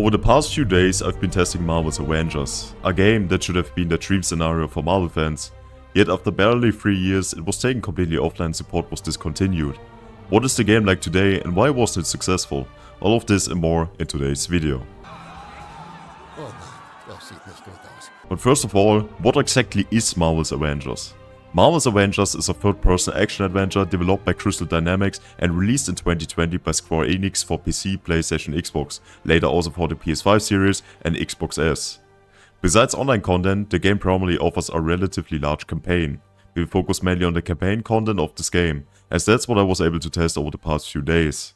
Over the past few days I've been testing Marvels Avengers, a game that should have been the dream scenario for Marvel fans, yet after barely 3 years it was taken completely offline and support was discontinued. What is the game like today and why wasn't it successful? All of this and more in today's video. But first of all, what exactly is Marvels Avengers? Marvels Avengers is a third-person action adventure developed by Crystal Dynamics and released in 2020 by Square Enix for PC, PlayStation, Xbox, later also for the PS5 series and Xbox S. Besides online content, the game primarily offers a relatively large campaign. We will focus mainly on the campaign content of this game, as that's what I was able to test over the past few days.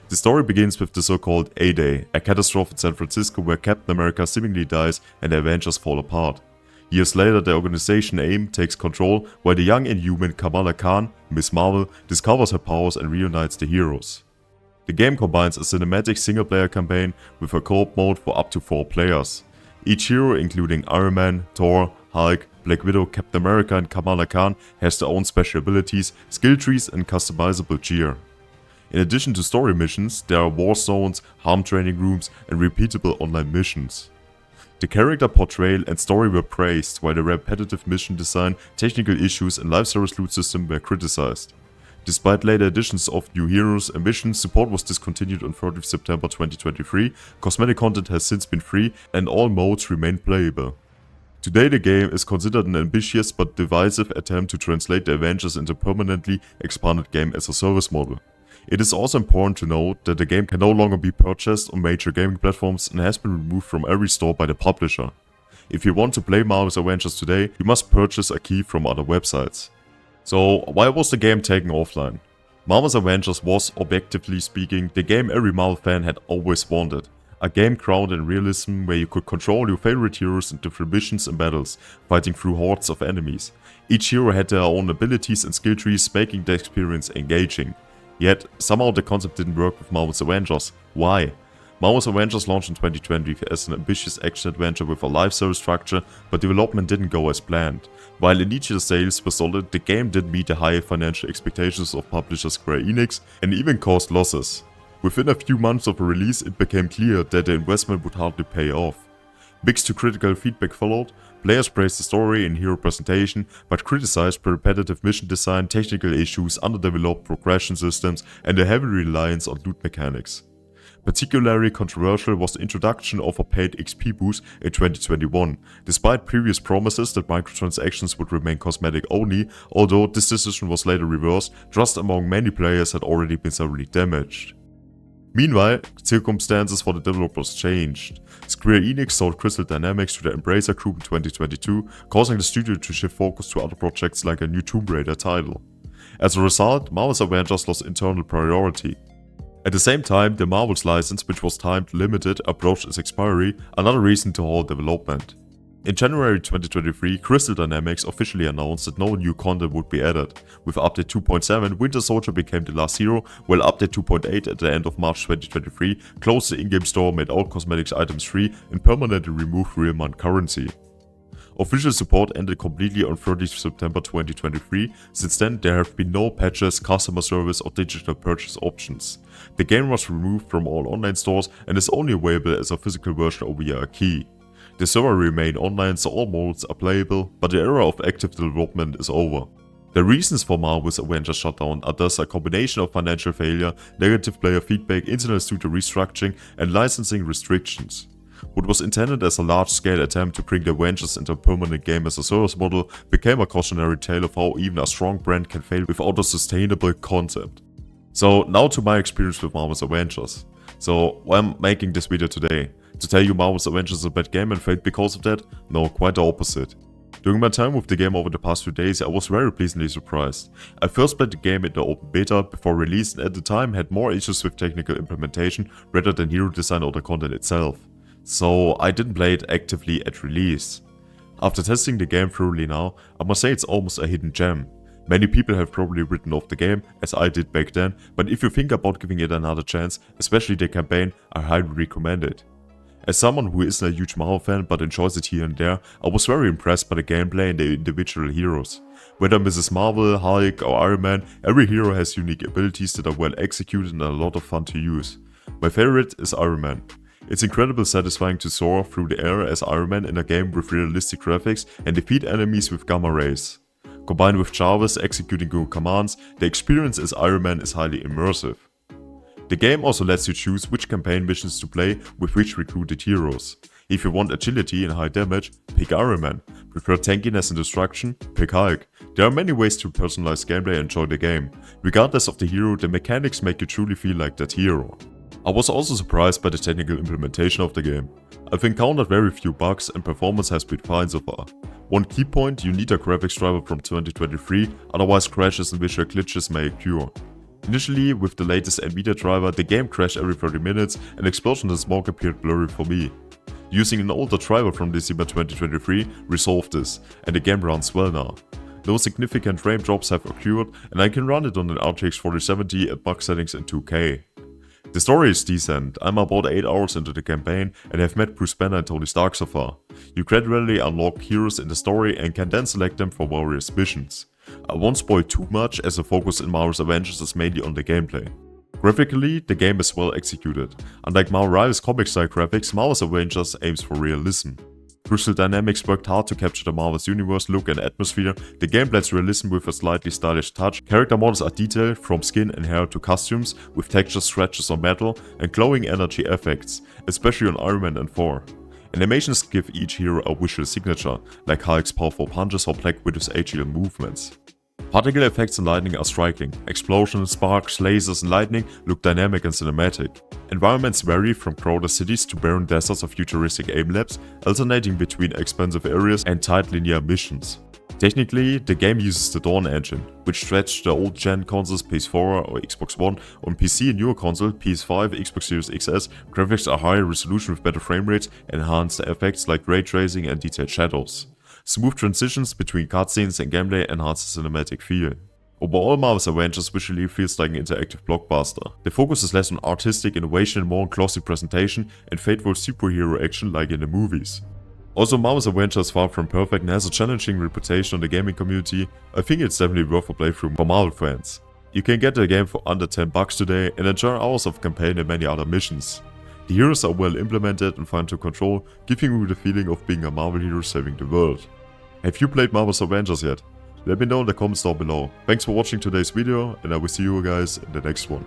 The story begins with the so-called A-Day, a catastrophe in San Francisco where Captain America seemingly dies and the Avengers fall apart. Years later, the organization AIM takes control while the young Inhuman Kamala Khan, Ms. Marvel, discovers her powers and reunites the heroes. The game combines a cinematic single-player campaign with a co-op mode for up to 4 players. Each hero, including Iron Man, Thor, Hulk, Black Widow, Captain America and Kamala Khan, has their own special abilities, skill trees and customizable gear. In addition to story missions, there are war zones, harm training rooms and repeatable online missions. The character portrayal and story were praised, while the repetitive mission design, technical issues and live service loot system were criticized. Despite later additions of new heroes and missions, support was discontinued on 30th September 2023, cosmetic content has since been free and all modes remain playable. Today the game is considered an ambitious but divisive attempt to translate the Avengers into a permanently expanded game as a service model. It is also important to note that the game can no longer be purchased on major gaming platforms and has been removed from every store by the publisher. If you want to play Marvels Avengers today, you must purchase a key from other websites. So why was the game taken offline? Marvels Avengers was, objectively speaking, the game every Marvel fan had always wanted. A game grounded in realism where you could control your favorite heroes in different missions and battles, fighting through hordes of enemies. Each hero had their own abilities and skill trees, making the experience engaging. Yet, somehow the concept didn't work with Marvel's Avengers. Why? Marvel's Avengers launched in 2020 as an ambitious action adventure with a live service structure, but development didn't go as planned. While initial sales were solid, the game didn't meet the high financial expectations of publisher Square Enix and even caused losses. Within a few months of a release, it became clear that the investment would hardly pay off. Mixed to critical feedback followed. Players praised the story and hero presentation, but criticized repetitive mission design, technical issues, underdeveloped progression systems, and a heavy reliance on loot mechanics. Particularly controversial was the introduction of a paid XP boost in 2021, despite previous promises that microtransactions would remain cosmetic only, although this decision was later reversed. Trust among many players had already been severely damaged. Meanwhile, circumstances for the developers changed. Square Enix sold Crystal Dynamics to the Embracer Group in 2022, causing the studio to shift focus to other projects like a new Tomb Raider title. As a result, Marvel's Avengers lost internal priority. At the same time, the Marvels license, which was timed limited, approached its expiry, another reason to halt development. In January 2023, Crystal Dynamics officially announced that no new content would be added. With Update 2.7, Winter Soldier became the last hero, while Update 2.8 at the end of March 2023 closed the in-game store, made all cosmetics items free, and permanently removed real-month currency. Official support ended completely on 30th September 2023. Since then, there have been no patches, customer service or digital purchase options. The game was removed from all online stores and is only available as a physical version or via a key. The server remains online, so all modes are playable, but the era of active development is over. The reasons for Marvel's Avengers shutdown are thus a combination of financial failure, negative player feedback, internal studio restructuring, and licensing restrictions. What was intended as a large-scale attempt to bring the Avengers into a permanent game as a service model became a cautionary tale of how even a strong brand can fail without a sustainable concept. So now to my experience with Marvel's Avengers. So why I'm making this video today? To tell you Marvel's Avengers is a bad game and failed because of that? No, quite the opposite. During my time with the game over the past few days, I was very pleasantly surprised. I first played the game in the open beta before release and at the time had more issues with technical implementation rather than hero design or the content itself. So I didn't play it actively at release. After testing the game thoroughly now, I must say it's almost a hidden gem. Many people have probably written off the game, as I did back then, but if you think about giving it another chance, especially the campaign, I highly recommend it. As someone who isn't a huge Marvel fan but enjoys it here and there, I was very impressed by the gameplay and the individual heroes. Whether Mrs. Marvel, Hulk or Iron Man, every hero has unique abilities that are well executed and a lot of fun to use. My favorite is Iron Man. It's incredibly satisfying to soar through the air as Iron Man in a game with realistic graphics and defeat enemies with gamma rays. Combined with Jarvis executing good commands, the experience as Iron Man is highly immersive. The game also lets you choose which campaign missions to play with which recruited heroes. If you want agility and high damage, pick Iron Man. Prefer tankiness and destruction, pick Hulk. There are many ways to personalize gameplay and enjoy the game. Regardless of the hero, the mechanics make you truly feel like that hero. I was also surprised by the technical implementation of the game. I've encountered very few bugs and performance has been fine so far. One key point, you need a graphics driver from 2023, otherwise crashes and visual glitches may occur. Initially, with the latest Nvidia driver, the game crashed every 30 minutes and explosions and smoke appeared blurry for me. Using an older driver from December 2023 resolved this, and the game runs well now. No significant frame drops have occurred and I can run it on an RTX 4070 at max settings in 2K. The story is decent. I'm about 8 hours into the campaign and have met Bruce Banner and Tony Stark so far. You gradually unlock heroes in the story and can then select them for various missions. I won't spoil too much as the focus in Marvels Avengers is mainly on the gameplay. Graphically, the game is well executed. Unlike Marvel's comic-style graphics, Marvels Avengers aims for realism. Crystal Dynamics worked hard to capture the Marvel's universe look and atmosphere. The game blends realism with a slightly stylish touch. Character models are detailed from skin and hair to costumes, with texture scratches on metal and glowing energy effects, especially on Iron Man and Thor. Animations give each hero a visual signature, like Hulk's powerful punches or Black Widow's agile movements. Particle effects and lightning are striking. Explosions, sparks, lasers and lightning look dynamic and cinematic. Environments vary from crowded cities to barren deserts or futuristic aim labs, alternating between expansive areas and tight linear missions. Technically, the game uses the Dawn engine, which stretched the old-gen consoles PS4 or Xbox One. On PC and newer console, PS5, Xbox Series XS, graphics are higher resolution with better frame rates, enhanced effects like ray tracing and detailed shadows. Smooth transitions between cutscenes and gameplay enhance the cinematic feel. Overall, Marvel's Avengers visually feels like an interactive blockbuster. The focus is less on artistic innovation and more on glossy presentation and faithful superhero action like in the movies. Also, Marvel's Avengers is far from perfect and has a challenging reputation on the gaming community. I think it's definitely worth a playthrough for Marvel fans. You can get the game for under $10 today and enjoy hours of campaign and many other missions. The heroes are well implemented and fun to control, giving you the feeling of being a Marvel hero saving the world. Have you played Marvel's Avengers yet? Let me know in the comments down below. Thanks for watching today's video and I will see you guys in the next one.